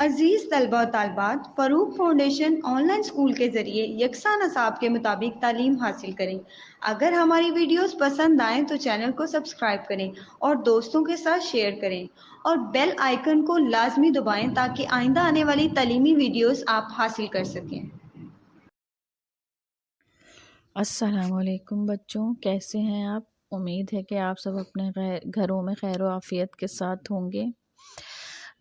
अजीज़ तलबा व तालिबात, Farooq foundation online school के ज़रिए यकसा नसाब के मुताबिक तालीम हासिल करें। अगर हमारी वीडियोस पसंद आएँ तो चैनल को सब्सक्राइब करें और दोस्तों के साथ शेयर करें और बेल आइकन को लाजमी दबाएं ताकि आइंदा आने वाली तालीमी वीडियोस आप हासिल कर सकें। अस्सलामुअलैकुम बच्चों, कैसे हैं आप? उम्मीद है कि आप सब अपने घरों में खैर व आफियत के साथ होंगे।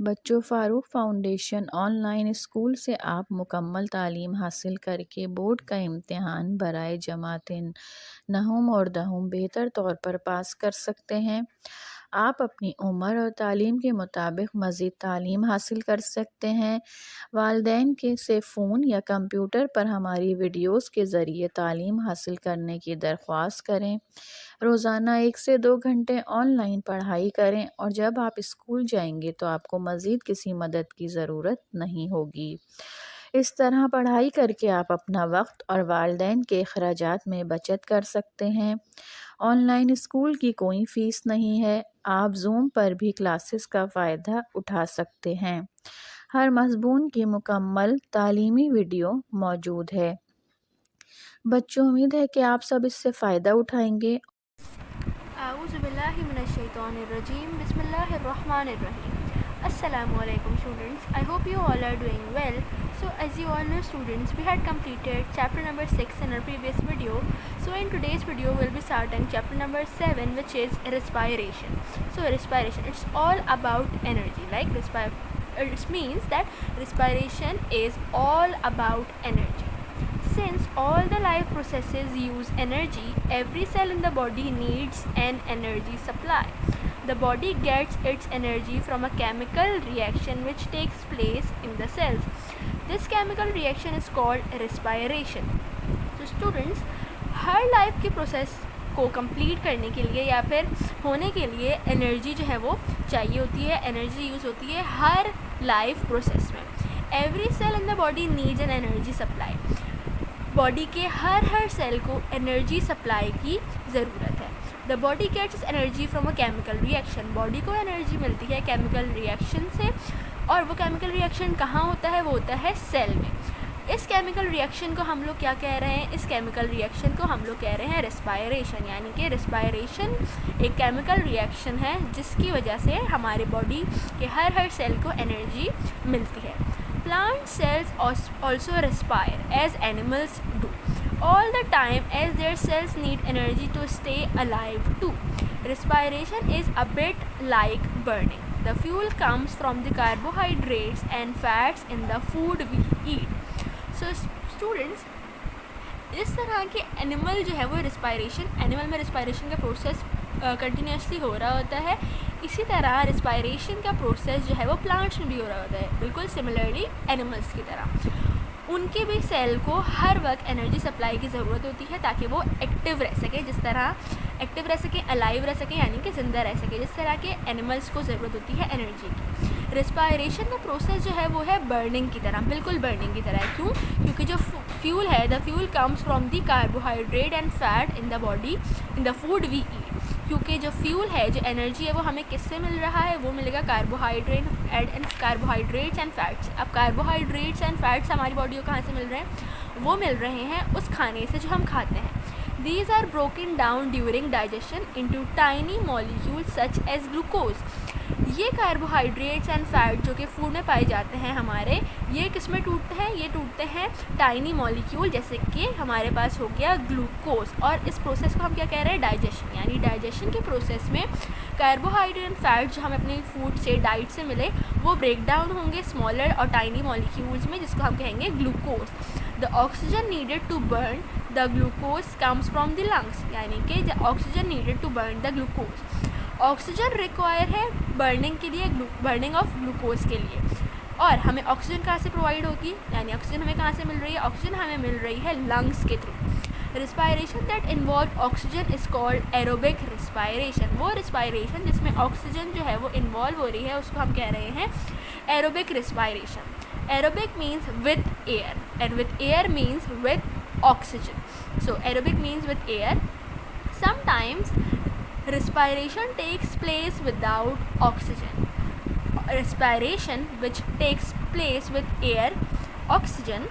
बच्चों, फ़ारूक फाउंडेशन ऑनलाइन स्कूल से आप मुकम्मल तालीम हासिल करके बोर्ड का इम्तिहान बराए जमातिन नहुम और दहुम बेहतर तौर पर पास कर सकते हैं। आप अपनी उम्र और तालीम के मुताबिक मज़ीद तालीम हासिल कर सकते हैं। वालिदैन के से फ़ोन या कंप्यूटर पर हमारी वीडियोस के ज़रिए तालीम हासिल करने की दरख्वास्त करें। रोज़ाना 1 से 2 घंटे ऑनलाइन पढ़ाई करें और जब आप स्कूल जाएंगे तो आपको मज़ीद किसी मदद की ज़रूरत नहीं होगी। इस तरह पढ़ाई करके आप अपना वक्त और वालिदैन के अखराजात में बचत कर सकते हैं। ऑनलाइन स्कूल की कोई फ़ीस नहीं है। आप जूम पर भी क्लासेस का फ़ायदा उठा सकते हैं। हर मज़मून की मुकम्मल तालीमी वीडियो मौजूद है। बच्चों, उम्मीद है कि आप सब इससे फ़ायदा उठाएंगे। Auzubillahiminash-shaytanir-rajim. Bismillahir-rahmanir-rahim. Assalamualaikum students. I hope you all are doing well. So as you all know students, we had completed chapter number 6 in our previous video. So in today's video we'll be starting chapter number 7, which is respiration. So respiration, it's all about energy. Like it means that respiration is all about energy. Since all the life processes use energy, every cell in the body needs an energy supply. The body gets its energy from a chemical reaction which takes place in the cells. This chemical reaction is called respiration. So students, her life की process को complete करने के लिए या फिर होने के लिए एनर्जी जो है वो चाहिए होती है, एनर्जी यूज़ होती है हर लाइफ प्रोसेस में. Every cell in the body needs an energy supply. Body के हर सेल को एनर्जी सप्लाई की ज़रूरत है. The body gets energy from a chemical reaction. Body को एनर्जी मिलती है केमिकल रिएक्शन से, और वो केमिकल रिएक्शन कहाँ होता है? वो होता है सेल में. इस केमिकल रिएक्शन को हम लोग क्या कह रहे हैं? इस केमिकल रिएक्शन को हम लोग कह रहे हैं रेस्पायरेशन. यानी कि रेस्पायरेशन एक केमिकल रिएक्शन है जिसकी वजह से हमारे बॉडी के हर सेल को एनर्जी मिलती है. Plant cells also respire as animals do. All the time as their cells need energy to stay alive too. Respiration is a bit like burning. The fuel comes from the carbohydrates and fats in the food we eat. So students, इस तरह के animal जो है वो animal में respiration का process continuously हो रहा होता है. इसी तरह रिस्पायरेशन का प्रोसेस जो है वो प्लांट्स में भी हो रहा होता है, बिल्कुल सिमिलरली एनिमल्स की तरह. उनके भी सेल को हर वक्त एनर्जी सप्लाई की ज़रूरत होती है ताकि वो एक्टिव रह सके. जिस तरह एक्टिव रह सके, अलाइव रह सके, यानी कि ज़िंदा रह सके, जिस तरह के एनिमल्स को ज़रूरत होती है एनर्जी की. रिस्पायरेशन का प्रोसेस जो है वो है बर्निंग की तरह, बिल्कुल बर्निंग की तरह. क्यों? क्योंकि जो फ्यूल है, the fuel comes from the carbohydrate and fat in the body in the food we eat. क्योंकि जो फ्यूल है, जो एनर्जी है, वो हमें किससे मिल रहा है? वो मिलेगा कार्बोहाइड्रेट्स एंड फैट्स. अब कार्बोहाइड्रेट्स एंड फैट्स हमारी बॉडी को कहाँ से मिल रहे हैं? वो मिल रहे हैं उस खाने से जो हम खाते हैं. These are broken down during digestion into tiny molecules such as glucose. ये कार्बोहाइड्रेट्स एंड फैट जो कि फूड में पाए जाते हैं हमारे, ये किस में टूटते हैं? ये टूटते हैं टाइनी मॉलिक्यूल, जैसे कि हमारे पास हो गया ग्लूकोज. और इस प्रोसेस को हम क्या कह रहे हैं? डाइजेशन. यानी डाइजेशन के प्रोसेस में कार्बोहाइड्रेट एंड फैट जो हमें अपनी फूड से, डाइट से मिले, वो ब्रेक डाउन होंगे स्मॉलर और टाइनी मॉलिक्यूल्स में, जिसको हम कहेंगे glucose. The oxygen needed to burn the glucose comes from the lungs. यानी कि the oxygen needed to burn the glucose. Oxygen require है बर्निंग के लिए, बर्निंग ऑफ ग्लूकोज के लिए. और हमें ऑक्सीजन कहाँ से प्रोवाइड होगी? यानी ऑक्सीजन हमें कहाँ से मिल रही है? ऑक्सीजन हमें मिल रही है लंग्स के through. Respiration that involve oxygen is called aerobic respiration. वो रिस्पायरेशन जिसमें ऑक्सीजन जो है वो इन्वॉल्व हो रही है, उसको हम कह रहे हैं aerobic respiration. Aerobic means with air and with air means with oxygen. So aerobic means with air. Sometimes respiration takes place without oxygen. respiration which takes place with air, oxygen,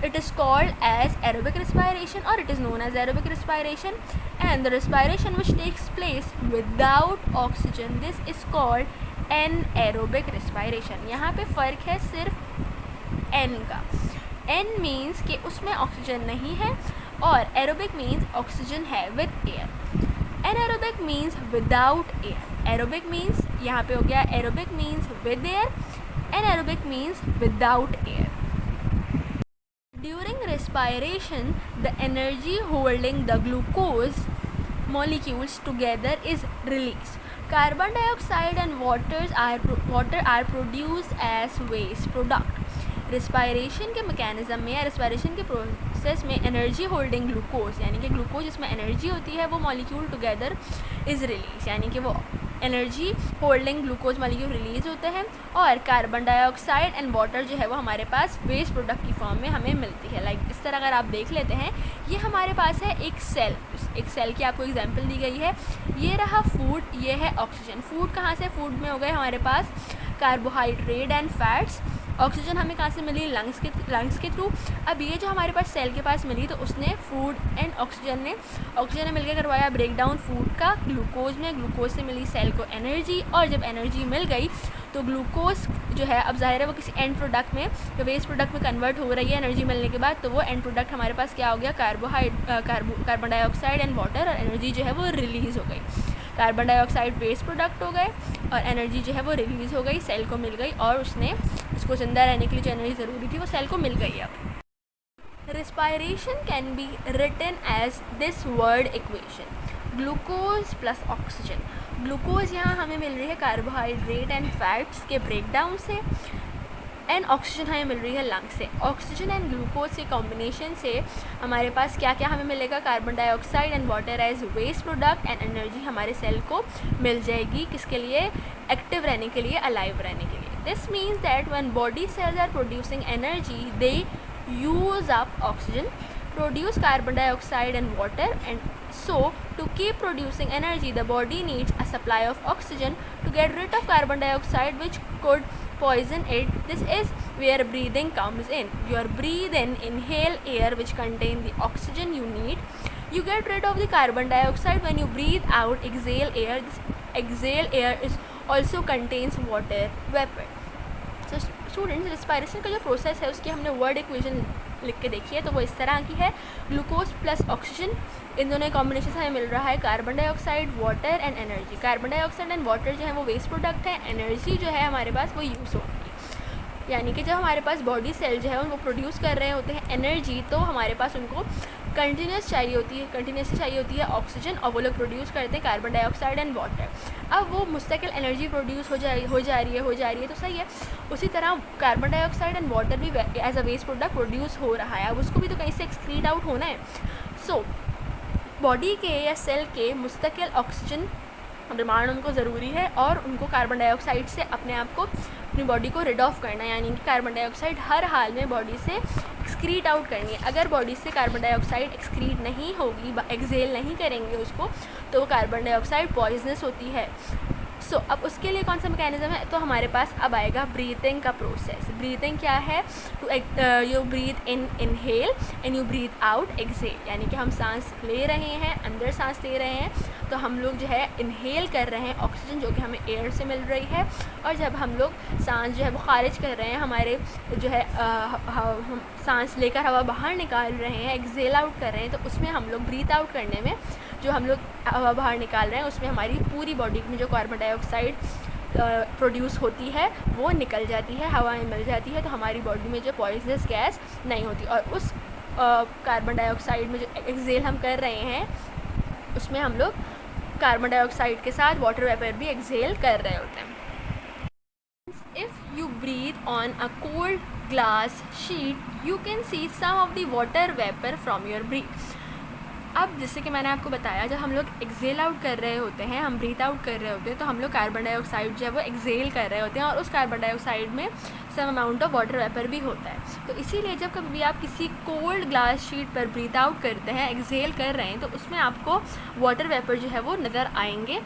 it is called as aerobic respiration, or it is known as aerobic respiration. And the respiration which takes place without oxygen, this is called anaerobic respiration. यहाँ पे फ़र्क है सिर्फ n का. n means कि उसमें oxygen नहीं है, और aerobic means ऑक्सीजन है with air. anaerobic means without air. aerobic means यहाँ पे हो गया aerobic means with air, anaerobic means without air. During respiration, the energy holding the glucose molecules together is released. Carbon dioxide and water are produced as waste product. Respiration के mechanism में या respiration के process में energy holding glucose, यानी कि glucose जिसमें energy होती है, वो मॉलिक्यूल टुगेदर इज़ रिलीज, यानी कि वो energy holding glucose molecule release होते हैं, और कार्बन डाइऑक्साइड एंड वाटर जो है वो हमारे पास वेस्ट प्रोडक्ट की फॉर्म में हमें मिलती है. लाइक इस तरह अगर आप देख लेते हैं, ये हमारे पास है एक सेल की आपको एग्जांपल दी गई है. ये रहा फूड, ये है ऑक्सीजन. फूड कहाँ से? फूड में हो गए हमारे पास कार्बोहाइड्रेट एंड फैट्स. ऑक्सीजन हमें कहाँ से मिली? लंग्स के थ्रू. अब ये जो हमारे पास सेल के पास मिली, तो उसने फूड एंड ऑक्सीजन ने मिलकर करवाया ब्रेक डाउन फूड का ग्लूकोज में. ग्लूकोज से मिली सेल को एनर्जी, और जब एनर्जी मिल गई तो ग्लूकोज जो है, अब ज़ाहिर है वो किसी एंड प्रोडक्ट में, जो वेस्ट प्रोडक्ट में कन्वर्ट हो रही है एनर्जी मिलने के बाद, तो वो एंड प्रोडक्ट हमारे पास क्या हो गया? कार्बन डाइऑक्साइड एंड वाटर, और एनर्जी जो है वो रिलीज़ हो गई. कार्बन डाइऑक्साइड वेस्ट प्रोडक्ट हो गए, और एनर्जी जो है वो रिलीज़ हो गई, सेल को मिल गई, और उसको ज़िंदा रहने के लिए जो एनर्जी ज़रूरी थी वो सेल को मिल गई. अब respiration can be written as this word equation: glucose plus oxygen. Glucose यहाँ हमें मिल रही है कार्बोहाइड्रेट एंड फैट्स के ब्रेकडाउन से, एंड ऑक्सीजन हमें मिल रही है लंग से. ऑक्सीजन एंड ग्लूकोज के कॉम्बिनेशन से हमारे पास क्या क्या हमें मिलेगा? Carbon dioxide and water as waste product, and energy हमारे सेल को मिल जाएगी. किसके लिए? एक्टिव रहने के लिए, अलाइव रहने के लिए. This means that when body cells are producing energy, they use up oxygen, produce carbon dioxide and water, and so to keep producing energy the body needs a supply of oxygen to get rid of carbon dioxide which could poison it. This is where breathing comes in. You breathe in, inhale air which contain the oxygen you need. You get rid of the carbon dioxide. When you breathe out, exhale air. This exhale air is also contains water vapor. So students, respiration का जो process है उसकी हमने word equation लिख के देखी है, तो वो इस तरह की है: ग्लूकोज प्लस ऑक्सीजन, इन दोनों कॉम्बिनेशन से हमें मिल रहा है carbon dioxide, water and energy. Carbon dioxide and water जो है वो वेस्ट प्रोडक्ट है, एनर्जी जो है हमारे पास वो यूज़ होती है. यानी कि जब हमारे पास बॉडी सेल जो है उनको प्रोड्यूस कर रहे होते हैं एनर्जी, तो हमारे पास उनको कंटिन्यूसली चाहिए होती है ऑक्सीजन, और वो लोग प्रोड्यूस करते हैं कार्बन डाइऑक्साइड एंड वाटर. अब वो मुस्तकिल एनर्जी प्रोड्यूस हो जा रही है, तो सही है. उसी तरह कार्बन डाइऑक्साइड एंड वाटर भी as a waste product produce हो रहा है. अब उसको भी तो कहीं से एक्सक्रीट आउट होना है. सो बॉडी के या सेल के मुस्तकिल ऑक्सीजन निर्माण उनको ज़रूरी है, और उनको कार्बन डाइऑक्साइड से अपने आप को, अपनी बॉडी को रिड ऑफ करना है. यानी कि कार्बन डाइऑक्साइड हर हाल में बॉडी से एक्सक्रीट आउट करनी है. अगर बॉडी से कार्बन डाइऑक्साइड एक्सक्रीट नहीं होगी, एक्सहेल नहीं करेंगे उसको, तो वो कार्बन डाइऑक्साइड पॉइजनस होती है. सो अब उसके लिए कौन सा मैकेनिज़्म है? तो हमारे पास अब आएगा ब्रीथिंग का प्रोसेस. ब्रीथिंग क्या है? You breathe in, inhale, and you breathe out, exhale. यानी कि हम सांस ले रहे हैं, अंदर सांस ले रहे हैं, तो हम लोग जो है इनहेल कर रहे हैं ऑक्सीजन जो कि हमें एयर से मिल रही है, और जब हम लोग सांस जो है वो खारिज कर रहे हैं, हमारे जो है हम सांस लेकर हवा बाहर निकाल रहे हैं, एक्सहेल आउट कर रहे हैं, तो उसमें हम लोग ब्रीथ आउट करने में जो हम लोग हवा बाहर निकाल रहे हैं, उसमें हमारी पूरी बॉडी में जो कार्बन डाइऑक्साइड प्रोड्यूस होती है वो निकल जाती है, हवा में मिल जाती है, तो हमारी बॉडी में जो पॉइजनस गैस नहीं होती. और उस कार्बन डाइऑक्साइड में जो एक्सहेल हम कर रहे हैं, उसमें हम लोग कार्बन डाइऑक्साइड के साथ वाटर वेपर भी एक्सहेल कर रहे होते हैं. If you breathe on a cold glass sheet, you can see some of the water vapor from your breath. अब जैसे कि मैंने आपको बताया, जब हम लोग एक्सहेल आउट कर रहे होते हैं, हम ब्रीथ आउट कर रहे होते हैं, तो हम लोग कार्बन डाइऑक्साइड जो है वो एक्सहेल कर रहे होते हैं, और उस कार्बन डाइऑक्साइड में some amount of water vapour भी होता है. तो इसीलिए जब कभी भी आप किसी कोल्ड ग्लास शीट पर ब्रीथ आउट करते हैं, एक्सहेल कर रहे हैं, तो उसमें आपको वाटर वेपर जो है वो नज़र आएंगे.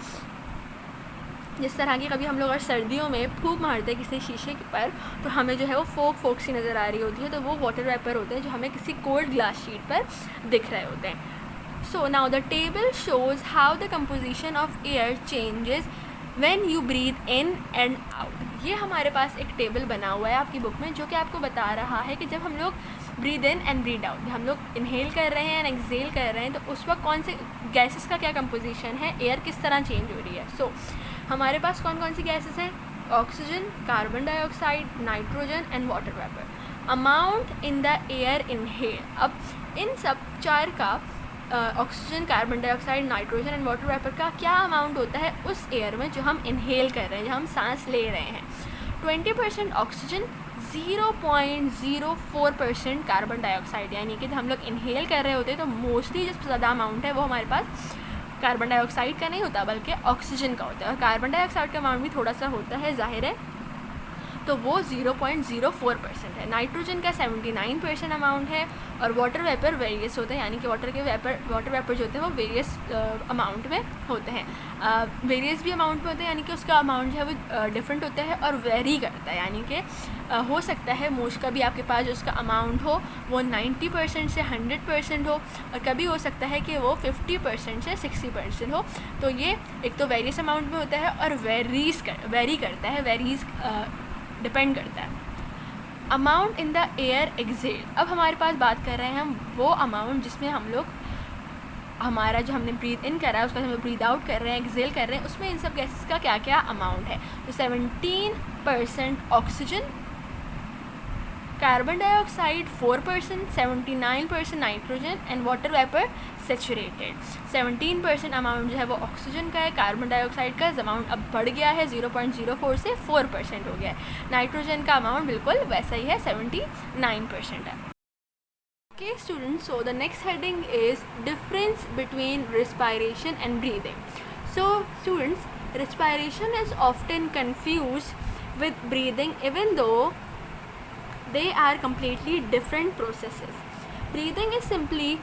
जिस तरह की कभी हम लोग अगर सर्दियों में फूंक मारते हैं किसी शीशे के पर तो हमें जो है वो फोक सी नज़र आ रही होती है, तो वो वाटर वेपर होते हैं जो हमें किसी कोल्ड ग्लास शीट पर दिख रहे होते हैं। So now the table shows how the composition of air changes when you breathe in and out. ये हमारे पास एक टेबल बना हुआ है आपकी बुक में जो कि आपको बता रहा है कि जब हम लोग breathe in and breathe out, हम लोग इनहेल कर रहे हैं एंड एक्सहेल कर रहे हैं, तो उस वक्त कौन से गैसेस का क्या कंपोजिशन है, एयर किस तरह चेंज हो रही है। सो हमारे पास कौन कौन सी गैसेस हैं? Oxygen, carbon dioxide, nitrogen and water vapour. Amount in the air inhale, अब इन सब चार का oxygen, carbon dioxide, nitrogen and water vapour का क्या अमाउंट होता है उस एयर में जो हम इनहेल कर रहे हैं, जो हम सांस ले रहे हैं। 20% ऑक्सीजन, 0.04% कार्बन डाइऑक्साइड, यानी कि जब हम लोग इनहेल कर रहे होते हैं तो मोस्टली जो ज़्यादा अमाउंट है वो हमारे पास कार्बन डाइऑक्साइड का नहीं होता बल्कि ऑक्सीजन का होता है, और कार्बन डाइऑक्साइड का अमाउंट भी थोड़ा सा होता है, जाहिर है, तो वो 0.04% है। नाइट्रोजन का 79% अमाउंट है, और वाटर वेपर वेरियस होते हैं, यानी कि वाटर वेपर जो होते हैं वो वेरियस अमाउंट में होते हैं। वेरियस भी अमाउंट में होते हैं, यानी कि उसका अमाउंट जो है वो डिफरेंट होता है और वेरी करता है, यानी कि हो सकता है मोस्ट का भी आपके पास जो उसका अमाउंट हो वो 90% से 100% हो, और कभी हो सकता है कि वो 50% से 60% हो। तो ये एक तो वेरियस अमाउंट में होता है और वेरी करता है, वेरीज डिपेंड करता है। Amount in the air exhale, अब हमारे पास बात कर रहे हैं हम वो अमाउंट जिसमें हम लोग हमारा जो हमने ब्रीथ इन करा है उसका हम ब्रीथ आउट कर रहे हैं, एक्सहेल कर रहे हैं, उसमें इन सब गैसेस का क्या क्या अमाउंट है। तो 17% oxygen, carbon dioxide 4%, 79% nitrogen and water vapour saturated. 17% amount जो है वो ऑक्सीजन का है, कार्बन डाइऑक्साइड का अमाउंट अब बढ़ गया है 0.04 से 4% हो गया है, नाइट्रोजन का अमाउंट बिल्कुल वैसा ही है 79% है। Okay students, so the next heading is difference between respiration and breathing. So students, respiration is often confused with breathing even though they are completely different processes. Breathing is simply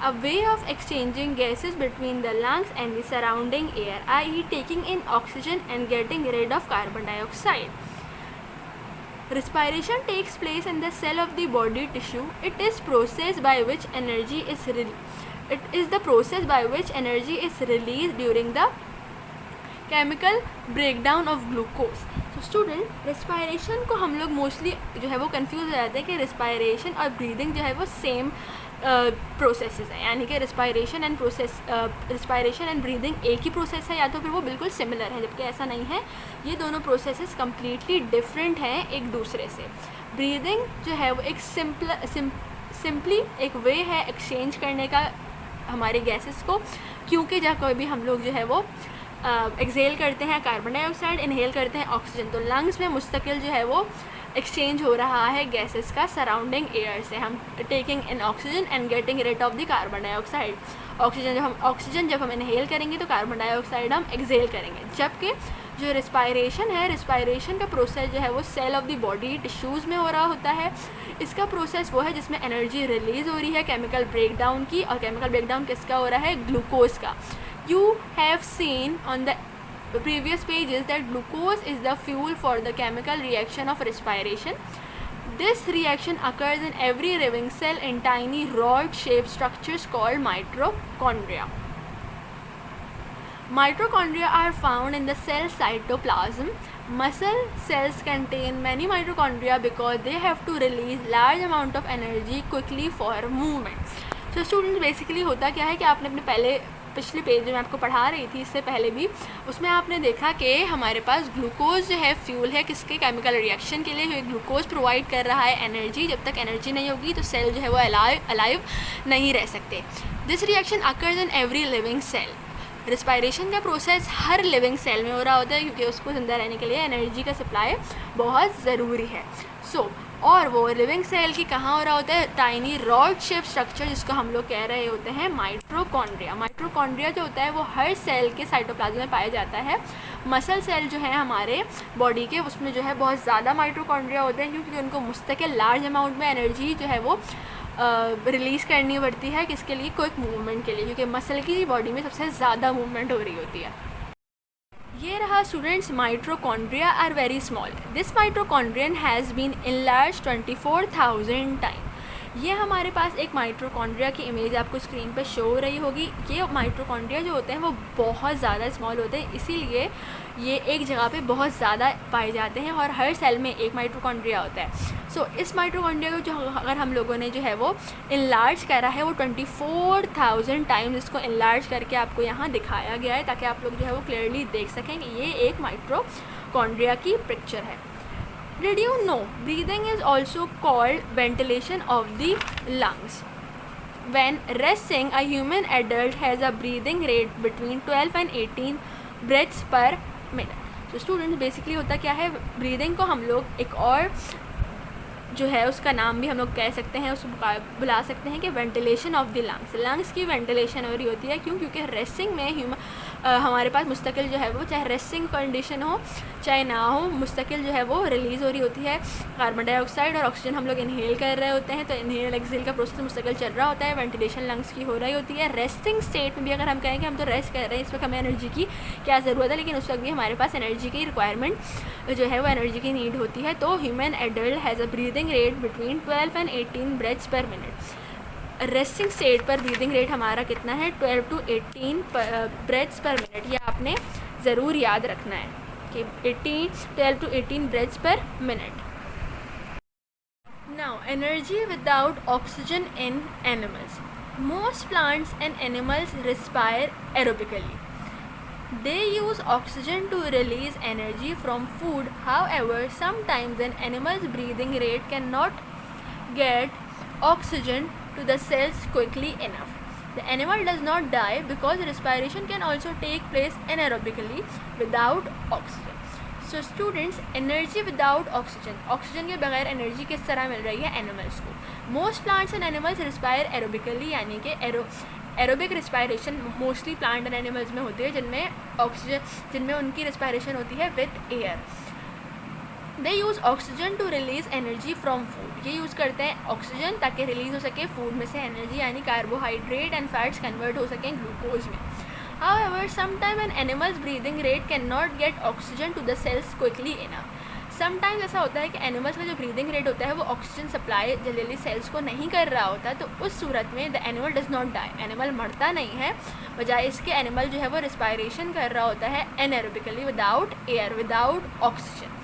a way of exchanging gases between the lungs and the surrounding air, i.e. taking in oxygen and getting rid of carbon dioxide. Respiration takes place in the cell of the body tissue. It is the process by which energy is released during the chemical breakdown of glucose. तो student, respiration को हम लोग mostly जो है वो confuse हो जाते हैं कि रेस्पायरेशन और ब्रीदिंग जो है वो सेम प्रोसेसेस हैं, यानी कि रेस्पायरेशन एंड ब्रीदिंग एक ही प्रोसेस है, या तो फिर वो बिल्कुल सिमिलर है, जबकि ऐसा नहीं है। ये दोनों प्रोसेसेस कम्प्लीटली डिफरेंट हैं एक दूसरे से। ब्रीदिंग जो है वो एक सिंपली एक वे है एक्सचेंज करने का हमारे गैसेस को, क्योंकि जब कोई भी हम लोग जो है वो एक्सहेल करते हैं कार्बन डाइऑक्साइड, इनहेल करते हैं ऑक्सीजन, तो लंग्स में मुस्तकिल जो है वो एक्सचेंज हो रहा है गैसेस का सराउंडिंग एयर से। हम taking in oxygen and getting rid of the carbon dioxide. Oxygen जब हम इनहेल करेंगे तो कार्बन डाइऑक्साइड हम एक्सहेल करेंगे। जबकि जो रेस्पायरेशन है, रेस्पायरेशन का प्रोसेस जो है वो cell of the body tissues में हो रहा होता है। इसका प्रोसेस वो है जिसमें एनर्जी रिलीज़ हो रही है केमिकल ब्रेकडाउन की, और केमिकल ब्रेकडाउन किसका हो रहा है? ग्लूकोज का। You have seen on the previous pages that glucose is the fuel for the chemical reaction of respiration. This reaction occurs in every living cell in tiny rod-shaped structures called mitochondria. Mitochondria are found in the cell cytoplasm. Muscle cells contain many mitochondria because they have to release large amount of energy quickly for movement. So students, basically होता क्या है कि आपने अपने पिछले page में आपको पढ़ा रही थी इससे पहले भी, उसमें आपने देखा कि हमारे पास ग्लूकोज जो है फ्यूल है किसके? केमिकल रिएक्शन के लिए। ग्लूकोज प्रोवाइड कर रहा है एनर्जी। जब तक एनर्जी नहीं होगी तो सेल जो है वो अलाइव नहीं रह सकते। This reaction occurs in every living cell. Respiration का प्रोसेस हर लिविंग सेल में हो रहा होता है क्योंकि उसको ज़िंदा रहने के लिए एनर्जी का सप्लाई बहुत ज़रूरी है। और वो लिविंग सेल की कहाँ हो रहा होता है? टाइनी रॉड शेप स्ट्रक्चर, जिसको हम लोग कह रहे होते हैं माइटोकॉन्ड्रिया। माइटोकॉन्ड्रिया जो होता है वो हर सेल के साइटोप्लाज्म में पाया जाता है। मसल सेल जो है हमारे बॉडी के, उसमें जो है बहुत ज़्यादा माइटोकॉन्ड्रिया होते हैं क्योंकि उनको मुस्तकिल लार्ज अमाउंट में एनर्जी जो है वो रिलीज़ करनी पड़ती है। किसके लिए? क्विक मूवमेंट के लिए, क्योंकि मसल की बॉडी में सबसे ज़्यादा मूवमेंट हो रही होती है। ये रहा students, mitochondria are very small. This mitochondrion has been enlarge 24,000 time. ये हमारे पास एक माइटोकॉन्ड्रिया की इमेज आपको स्क्रीन पर शो हो रही होगी. ये माइटोकॉन्ड्रिया जो होते हैं वो बहुत ज़्यादा स्मॉल होते हैं, इसीलिए ये एक जगह पे बहुत ज़्यादा पाए जाते हैं और हर सेल में एक माइटोकॉन्ड्रिया होता है. सो इस माइटोकॉन्ड्रिया को जो अगर हम लोगों ने जो है वो इनलार्ज करा है, वो 24,000 टाइम्स इसको इनलार्ज करके आपको यहाँ दिखाया गया है, ताकि आप लोग जो है वो क्लियरली देख सकें कि ये एक माइटोकॉन्ड्रिया की पिक्चर है. Did you know breathing is also called ventilation of the lungs? When resting, a human adult has a breathing rate between 12 and 18 breaths per minute. So students, basically होता क्या है, breathing को हम लोग एक और जो है उसका नाम भी हम लोग कह सकते हैं, उसको बुला सकते हैं कि ventilation of the lungs. Lungs की वेंटिलेशन हो रही होती है. क्यों? क्योंकि रेस्टिंग में हमारे पास मुस्तकिल जो है वो, चाहे रेस्टिंग कंडीशन हो चाहे ना हो, मुस्तकिल जो है वो रिलीज़ हो रही होती है कार्बन डाइऑक्साइड और ऑक्सीजन हम लोग इनहेल कर रहे होते हैं. तो इनहेल एक्सहेल का प्रोसेस मुस्तकिल चल रहा होता है. वेंटिलेशन लंग्स की हो रही होती है. रेस्टिंग स्टेट में भी अगर हम कहें कि हम तो रेस्ट कर रहे हैं, इस वक्त हमें एनर्जी की क्या ज़रूरत है, लेकिन उस वक्त भी हमारे पास एनर्जी की रिक्वायरमेंट जो है वो एनर्जी की नीड होती है. तो human adult has a breathing rate between 12 and 18 breaths पर मिनट. रेस्टिंग स्टेट पर ब्रीदिंग रेट हमारा कितना है? 12 to 18 ब्रेथ्स पर मिनट. ये आपने ज़रूर याद रखना है कि 12 to 18 ब्रेथ्स पर minute. Now, energy without oxygen in animals. Most plants and animals respire aerobically. They use oxygen to release energy from food. However, sometimes an animal's breathing rate cannot get oxygen to the cells quickly enough. The animal does not die because respiration can also take place anaerobically without oxygen. So students, energy without oxygen. Oxygen के बगैर energy किस तरह मिल रही है animals को? Most plants and animals respire aerobically, यानी कि aerobic respiration mostly plant and animals में होती है, जिनमें उनकी रिस्पायरेशन होती है with air. They use oxygen to release energy from food. ये यूज़ करते हैं ऑक्सीजन ताकि रिलीज़ हो सके फूड में से एनर्जी, यानी कार्बोहाइड्रेट एंड फैट्स कन्वर्ट हो सकें ग्लूकोज में. However, sometimes an animal's breathing rate cannot get oxygen to the cells quickly enough. Sometimes ऐसा होता है कि एनिमल्स का जो ब्रीदिंग रेट होता है वो ऑक्सीजन सप्लाई जल्दी सेल्स को नहीं कर रहा होता. तो उस सूरत में the animal does not die. Animal मरता नहीं है, बजाय इसके एनिमल जो है वो रिस्पायरेशन कर रहा होता है anaerobically without air, without oxygen.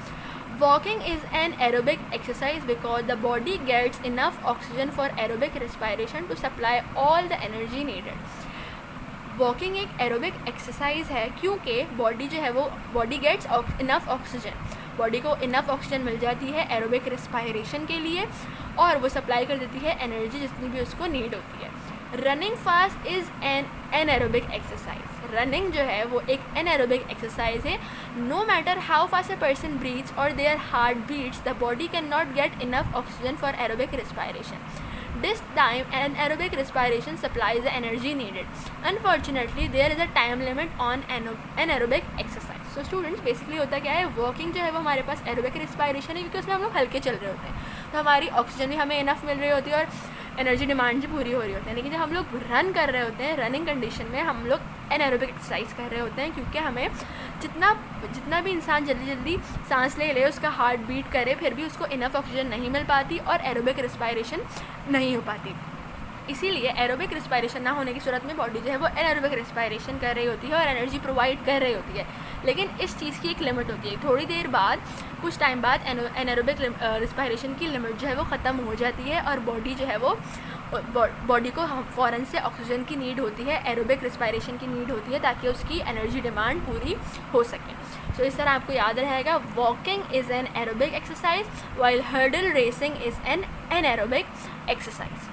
Walking is an aerobic exercise because the body gets enough oxygen for aerobic respiration to supply all the energy needed. Walking एक एरोबिक एक्सरसाइज है क्योंकि बॉडी जो है वो body gets enough oxygen, body को enough oxygen मिल जाती है एरोबिक रिस्पायरेशन के लिए और वो सप्लाई कर देती है एनर्जी जितनी भी उसको नीड होती है. Running fast is an aerobic exercise. Running जो है वो एक एनएरोबिक एक्सरसाइज है. No matter how fast a person breathes or their heart beats, the body can not get enough oxygen for aerobic respiration. This time anaerobic respiration supplies the energy needed. Unfortunately, there is a time limit on anaerobic exercise. So students, basically होता क्या है, walking जो है वो हमारे पास aerobic respiration है क्योंकि उसमें हम लोग हल्के चल रहे होते हैं, तो हमारी ऑक्सीजन भी हमें इनफ मिल रही होती है और एनर्जी डिमांड भी पूरी हो रही होती है. लेकिन जब हम लोग रन कर रहे होते हैं, रनिंग कंडीशन में हम लोग एनारोबिक एक्सरसाइज कर रहे होते हैं क्योंकि हमें जितना भी इंसान जल्दी सांस ले उसका हार्ट बीट करे, फिर भी उसको इनफ ऑक्सीजन नहीं मिल पाती और एरोबिक रिस्पायरेशन नहीं हो पाती. इसीलिए एरोबिक रिस्पायरेशन ना होने की सूरत में बॉडी जो है वो एनारोबिक रिस्पायरेशन कर रही होती है और एनर्जी प्रोवाइड कर रही होती है. लेकिन इस चीज़ की एक लिमिट होती है. थोड़ी देर बाद, कुछ टाइम बाद एनारोबिक रिस्पायरेशन की लिमिट जो है वो ख़त्म हो जाती है और बॉडी जो है वो बॉडी को फ़ौरन से ऑक्सीजन की नीड होती है, एरोबिक रिस्पायरेशन की नीड होती है ताकि उसकी एनर्जी डिमांड पूरी हो सके. सो इस तरह आपको याद रहेगा, walking is an aerobic exercise while hurdle racing is an anaerobic exercise.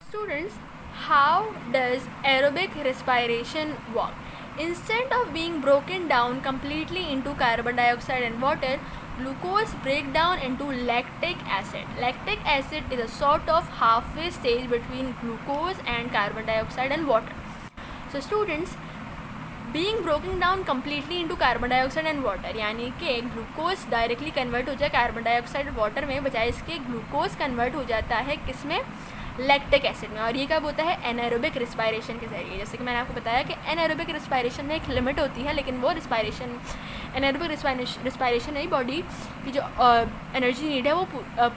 Students, how does aerobic respiration work? Instead of being broken down completely into carbon dioxide and water, glucose break down into lactic acid. Lactic acid is a sort of halfway stage between glucose and carbon dioxide and water. So students, being broken down completely into carbon dioxide and water, यानी कि glucose directly convert हो जाए carbon dioxide water में, बजाय इसके glucose convert हो जाता है किस में, लैक्टिक एसिड में, और ये कब होता है? एनारोबिक रिस्पायरेशन के ज़रिए। जैसे कि मैंने आपको बताया कि एनारोबिक रिस्पायरेशन में एक लिमिट होती है, लेकिन वो एनारोबिक रिस्पायरेशन में बॉडी की जो एनर्जी नीड है वो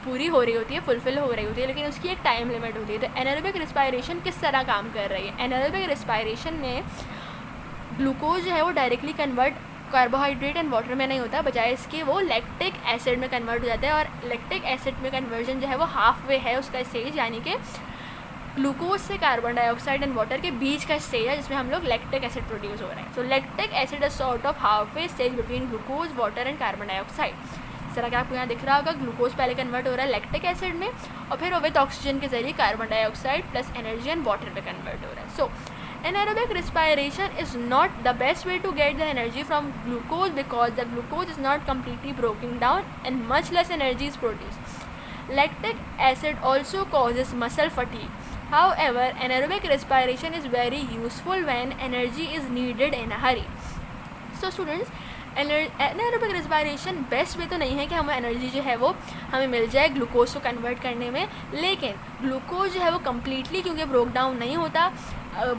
पूरी हो रही होती है, फुलफ़िल हो रही होती है, लेकिन उसकी एक टाइम लिमिट होती है। तो एनारोबिक रिस्पायरेशन किस तरह काम कर रही है? एनारोबिक रिस्पायरेशन में ग्लूकोज जो है वो directly convert carbohydrate and water में नहीं होता, बजाय इसके वो लैक्टिक एसिड में कन्वर्ट हो जाता है। और लैक्टिक एसिड में कन्वर्जन जो है वो हाफ वे है उसका स्टेज, यानी कि ग्लूकोज से कार्बन डाइऑक्साइड एंड वाटर के बीच का स्टेज है जिसमें हम लोग लैक्टिक एसिड प्रोड्यूस हो रहे हैं। तो lactic acid is sort of half way stage between glucose, water and carbon dioxide. इस तरह का आपको यहाँ दिख रहा होगा, ग्लूकोज पहले कन्वर्ट हो रहा है लैक्टिक एसिड में और फिर वो विद ऑक्सीजन के जरिए carbon dioxide plus energy and water में कन्वर्ट हो रहा है। सो anaerobic respiration is not the best way to get the energy from glucose because the glucose is not completely broken down and much less energy is produced. Lactic acid also causes muscle fatigue. However, anaerobic respiration is very useful when energy is needed in a hurry. So students, anaerobic respiration best way तो नहीं है कि हमें energy जो है वो हमें मिल जाए ग्लूकोज को कन्वर्ट करने में, लेकिन ग्लूकोज जो है वो कम्प्लीटली क्योंकि ब्रोक डाउन नहीं होता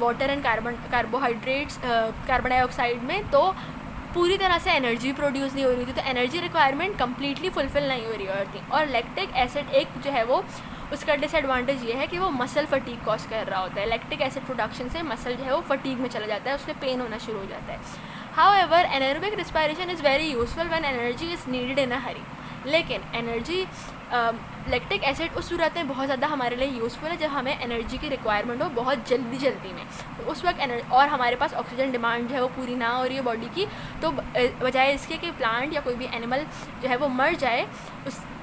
water and carbohydrates carbon dioxide में, तो पूरी तरह से एनर्जी प्रोड्यूस नहीं हो रही थी, तो एनर्जी रिक्वायरमेंट कम्प्लीटली फुलफिल नहीं हो रही होती। और लैक्टिक एसिड एक जो है वो उसका डिसएडवांटेज ये है कि वो मसल फटीग कॉज कर रहा होता है। लैक्टिक एसिड प्रोडक्शन से मसल जो है वो फटीग में चला जाता है, उसमें पेन होना शुरू हो जाता है। However, anaerobic respiration is very useful when energy is needed in a hurry. लेकिन एनर्जी लैक्टिक एसिड उस सूरत में बहुत ज़्यादा हमारे लिए यूज़फुल है जब हमें एनर्जी की रिक्वायरमेंट हो बहुत जल्दी में, तो उस वक्त और हमारे पास ऑक्सीजन डिमांड जो है वो पूरी ना हो रही है बॉडी की, तो बजाय इसके कि प्लांट या कोई भी एनिमल जो है वो मर जाए,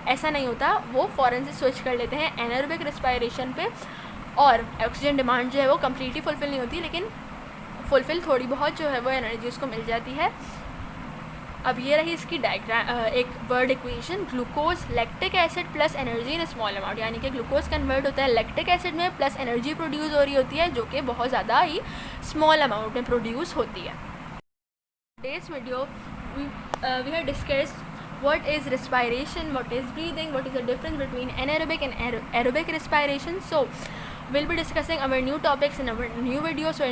ऐसा नहीं होता, वो फ़ौरन से स्विच कर लेते हैं एनारोबिक रिस्पायरेशन पे, और ऑक्सीजन डिमांड जो है वो कम्प्लीटली फुलफ़िल नहीं होती, लेकिन फुलफ़िल थोड़ी बहुत जो है वो एनर्जी उसको मिल जाती है। अब ये रही इसकी डायग्राम, एक word equation, glucose lactic acid plus energy in small amount, यानी कि ग्लूकोज कन्वर्ट होता है लैक्टिक एसिड में प्लस एनर्जी प्रोड्यूस हो रही होती है जो कि बहुत ज़्यादा ही स्मॉल अमाउंट में प्रोड्यूस होती है। Today's video we have discussed what is respiration, what is breathing, what is the difference between anaerobic and aerobic respiration. So we'll be discussing our new topics in our new video. So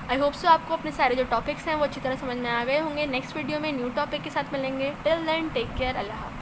I hope so आपको अपने सारे जो topics हैं वो अच्छी तरह समझ में आ गए होंगे। नेक्स्ट वीडियो में न्यू टॉपिक के साथ मिलेंगे। टिल देन टेक केयर, अल्लाह हाफ़िज़।